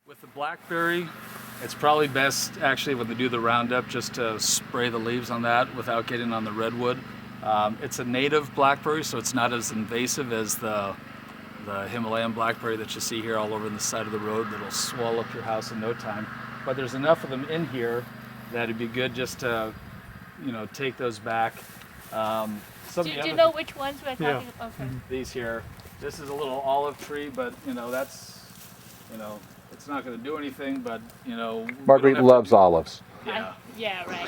With the blackberry, it's probably best actually when they do the roundup just to spray the leaves on that without getting on the redwood. It's a native blackberry, so it's not as invasive as the Himalayan blackberry that you see here all over the side of the road that'll swallow up your house in no time. But there's enough of them in here that it'd be good just to, take those back. Do you know which ones we're talking about? Okay. These here. This is a little olive tree, but that's, it's not going to do anything, but, Marguerite loves olives. Yeah. Yeah, right.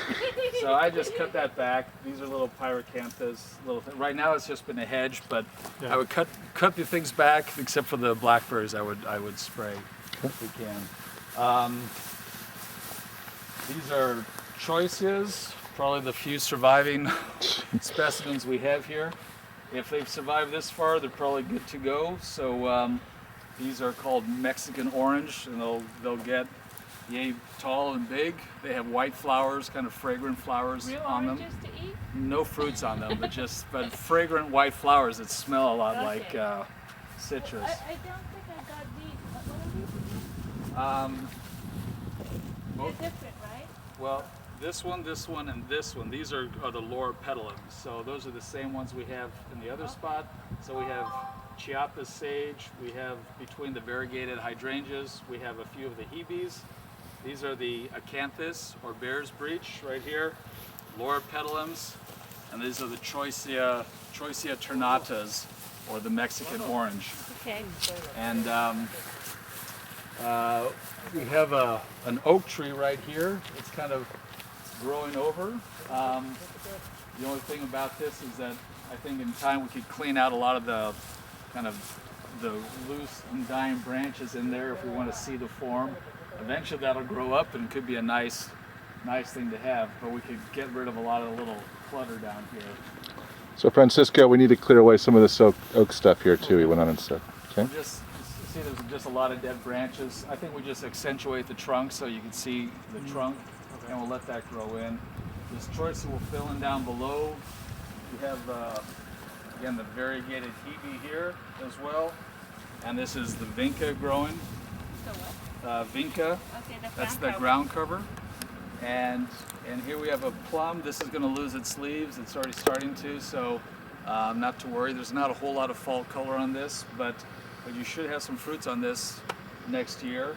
So I just cut that back. These are little pyrocanthus, right now it's just been a hedge, but I would cut the things back, except for the blackberries I would spray if we can. These are choices, probably the few surviving specimens we have here. If they've survived this far, they're probably good to go. So these are called Mexican orange, and they'll get yay tall and big. They have white flowers, kind of fragrant flowers Real on them. oranges to eat? No fruits on them, but fragrant white flowers that smell a lot like citrus. I don't think I got these. What are these? They're different, right? Well, this one, and this one. These are the Laura petalums. So those are the same ones we have in the other spot. So we have Chiapas sage. We have between the variegated hydrangeas. We have a few of the hebes. These are the acanthus or bear's breech right here. Laura petalums, and these are the Choicea ternatas or the Mexican orange. Okay. And we have an oak tree right here. It's kind of growing over. The only thing about this is that I think in time we could clean out a lot of the kind of the loose and dying branches in there if we want to see the form. Eventually that'll grow up and could be a nice thing to have, but we could get rid of a lot of the little clutter down here. So Francisco, we need to clear away some of this oak stuff here too. He went on and said, okay. Just see there's just a lot of dead branches. I think we just accentuate the trunk so you can see the trunk, and we'll let that grow in. This choice will fill in down below. We have, again, the variegated hebe here as well. And this is the vinca growing. So what? Vinca, Okay, that's the ground cover. And here we have a plum. This is going to lose its leaves. It's already starting to, so not to worry. There's not a whole lot of fall color on this, but you should have some fruits on this next year.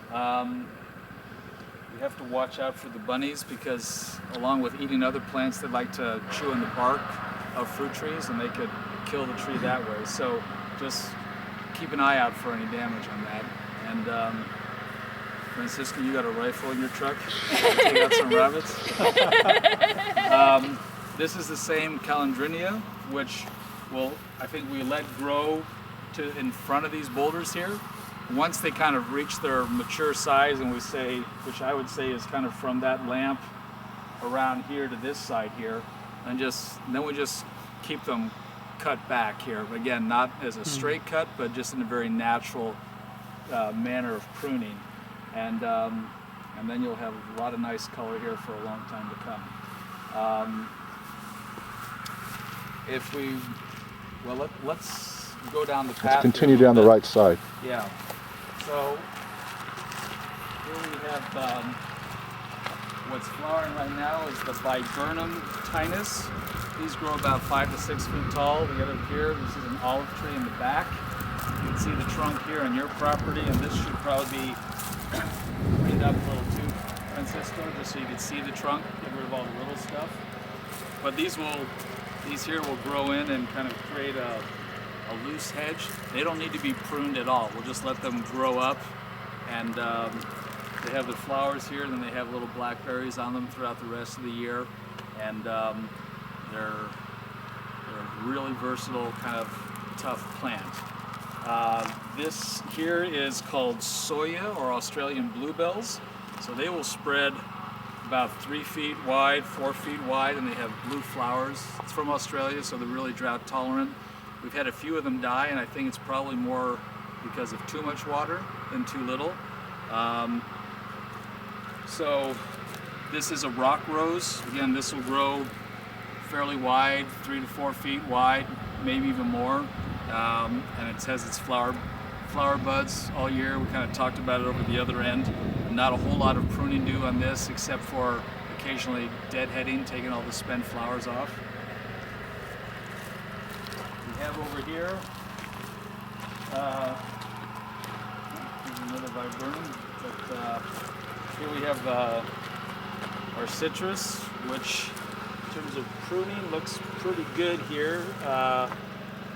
You have to watch out for the bunnies because along with eating other plants, they like to chew on the bark of fruit trees and they could kill the tree that way. So just keep an eye out for any damage on that. And Francisco, you got a rifle in your truck? Take out some rabbits? This is the same Calandrinia, which I think we let grow to in front of these boulders here. Once they kind of reach their mature size, and which I would say is kind of from that lamp around here to this side here, and then we just keep them cut back here. Again, not as a straight cut, but just in a very natural manner of pruning. And then you'll have a lot of nice color here for a long time to come. Let's go down the path. Let's continue down the right side. Yeah. So here we have what's flowering right now is the viburnum tinus. These grow about 5 to 6 feet tall. We have it here. This is an olive tree in the back. You can see the trunk here on your property, and this should probably be cleaned up a little too, Francisco, just so you can see the trunk, get rid of all the little stuff. But these here will grow in and kind of create a loose hedge. They don't need to be pruned at all. We'll just let them grow up, and they have the flowers here, and then they have little blackberries on them throughout the rest of the year, and they're a really versatile, kind of tough plant. This here is called soya or Australian bluebells. So they will spread about 3 feet wide, 4 feet wide, and they have blue flowers. It's from Australia, so they're really drought tolerant. We've had a few of them die, and I think it's probably more because of too much water than too little. So this is a rock rose. Again, this will grow fairly wide, 3 to 4 feet wide, maybe even more. And it has its flower flower buds all year. We kind of talked about it over the other end. Not a whole lot of pruning due on this, except for occasionally deadheading, taking all the spent flowers off. We have over here, here's another viburnum, but here we have our citrus, which in terms of pruning looks pretty good here.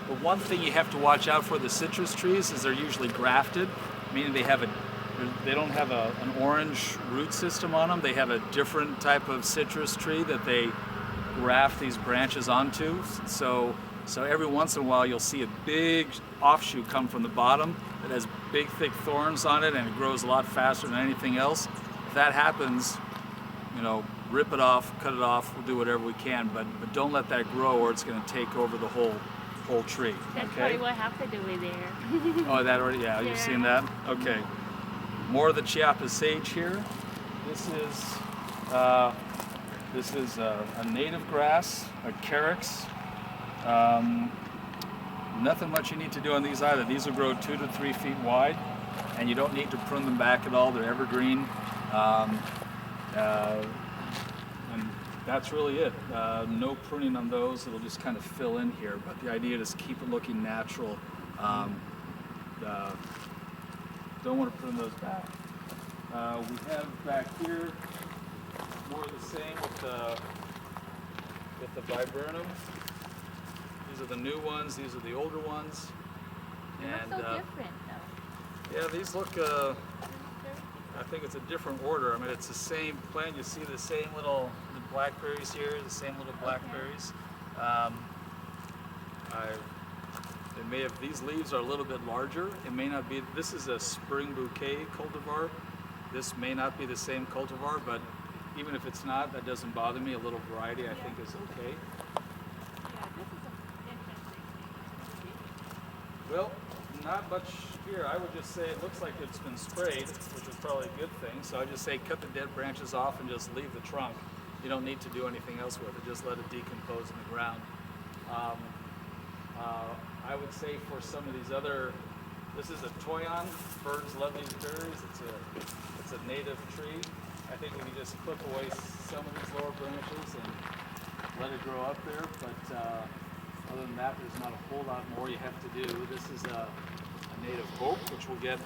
The one thing you have to watch out for the citrus trees is they're usually grafted, meaning they don't have an orange root system on them. They have a different type of citrus tree that they graft these branches onto. So every once in a while you'll see a big offshoot come from the bottom that has big thick thorns on it, and it grows a lot faster than anything else. If that happens, rip it off, cut it off, we'll do whatever we can, but don't let that grow or it's going to take over the whole tree. That's Okay? probably what happened over there. Oh, that already, yeah, you've seen that? Okay. More of the Chiapas sage here. This is a native grass, a carex. Nothing much you need to do on these either. These will grow 2 to 3 feet wide, and you don't need to prune them back at all. They're evergreen. And that's really it. No pruning on those. It'll just kind of fill in here, but the idea is keep it looking natural. Don't want to prune those back. We have back here more of the same with the viburnum. These are the new ones. These are the older ones. They look so different, though. Yeah, these look. I think it's a different order. I mean, it's the same plant. You see the same little blackberries here, the same little blackberries. It may have, these leaves are a little bit larger. It may not be, this is a spring bouquet cultivar. This may not be the same cultivar, but even if it's not, that doesn't bother me. A little variety I think is okay. Yeah, this is interesting. Well, not much here. I would just say it looks like it's been sprayed, which is probably a good thing. So I just say cut the dead branches off and just leave the trunk. You don't need to do anything else with it. Just let it decompose in the ground. I would say for some of these other, this is a toyon. Birds love these berries. It's a native tree. I think we can just clip away some of these lower branches and let it grow up there. But other than that, there's not a whole lot more you have to do. This is a native hope, which will get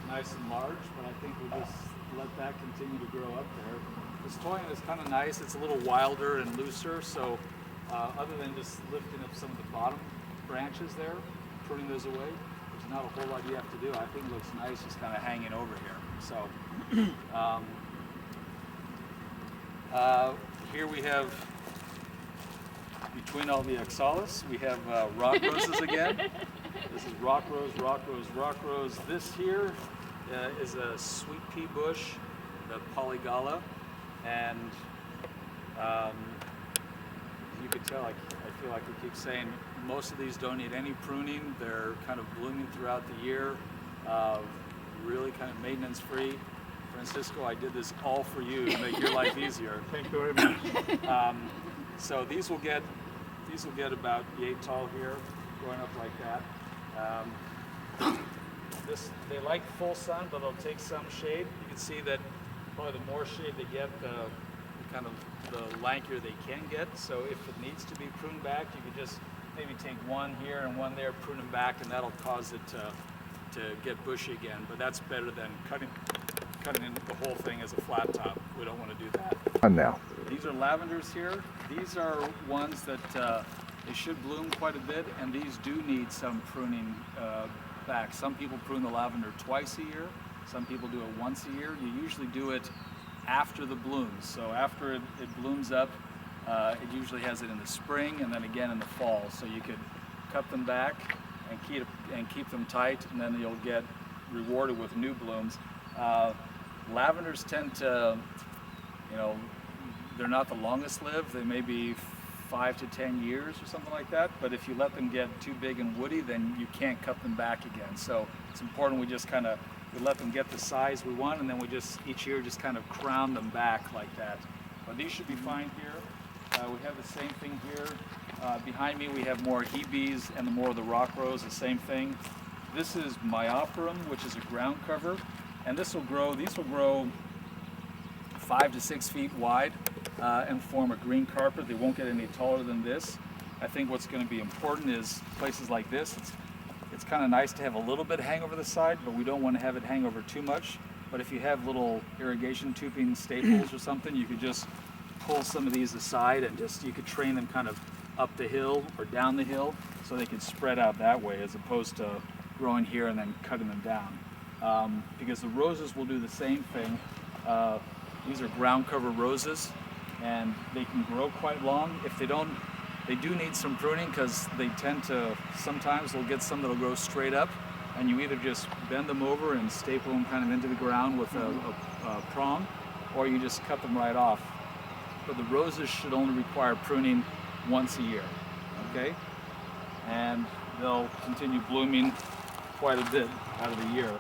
nice and large, but I think we'll just let that continue to grow up there. This toyon is kind of nice. It's a little wilder and looser, so other than just lifting up some of the bottom branches there, pruning those away, there's not a whole lot you have to do. I think it looks nice just kind of hanging over here. So here we have, between all the oxalis, we have rock roses again. This is rock rose, rock rose, rock rose. This here is a sweet pea bush, the polygala, and you could tell, I feel like we keep saying, most of these don't need any pruning. They're kind of blooming throughout the year, really kind of maintenance free. Francisco, I did this all for you to make your life easier. Thank you very much. So these will get about yay tall here, growing up like that. They like full sun, but they'll take some shade. You can see that probably the more shade they get, the lankier they can get. So if it needs to be pruned back, you could just maybe take one here and one there, prune them back, and that'll cause it to get bushy again. But that's better than cutting the whole thing as a flat top. We don't want to do that. On now. These are lavenders here. These are ones that they should bloom quite a bit, and these do need some pruning back. Some people prune the lavender twice a year. Some people do it once a year. You usually do it after the blooms. So after it blooms up, it usually has it in the spring and then again in the fall. So you could cut them back and keep them tight, and then you'll get rewarded with new blooms. Lavenders tend to, they're not the longest lived. They may be 5 to 10 years or something like that, but if you let them get too big and woody, then you can't cut them back again. So it's important we just we let them get the size we want, and then we just each year just kind of crown them back like that. But these should be fine here. We have the same thing here. Behind me we have more Hebes and more of the rock rose, the same thing. This is Myoperum, which is a ground cover, and these will grow 5 to 6 feet wide and form a green carpet. They won't get any taller than this. I think what's going to be important is places like this. It's kind of nice to have a little bit hang over the side, but we don't want to have it hang over too much. But if you have little irrigation tubing staples or something, you could just pull some of these aside and you could train them kind of up the hill or down the hill so they could spread out that way as opposed to growing here and then cutting them down. Because the roses will do the same thing. These are ground cover roses and they can grow quite long. If they don't, they do need some pruning because they tend to, sometimes they'll get some that'll grow straight up and you either just bend them over and staple them kind of into the ground with a prong, or you just cut them right off. But the roses should only require pruning once a year, okay? And they'll continue blooming quite a bit out of the year.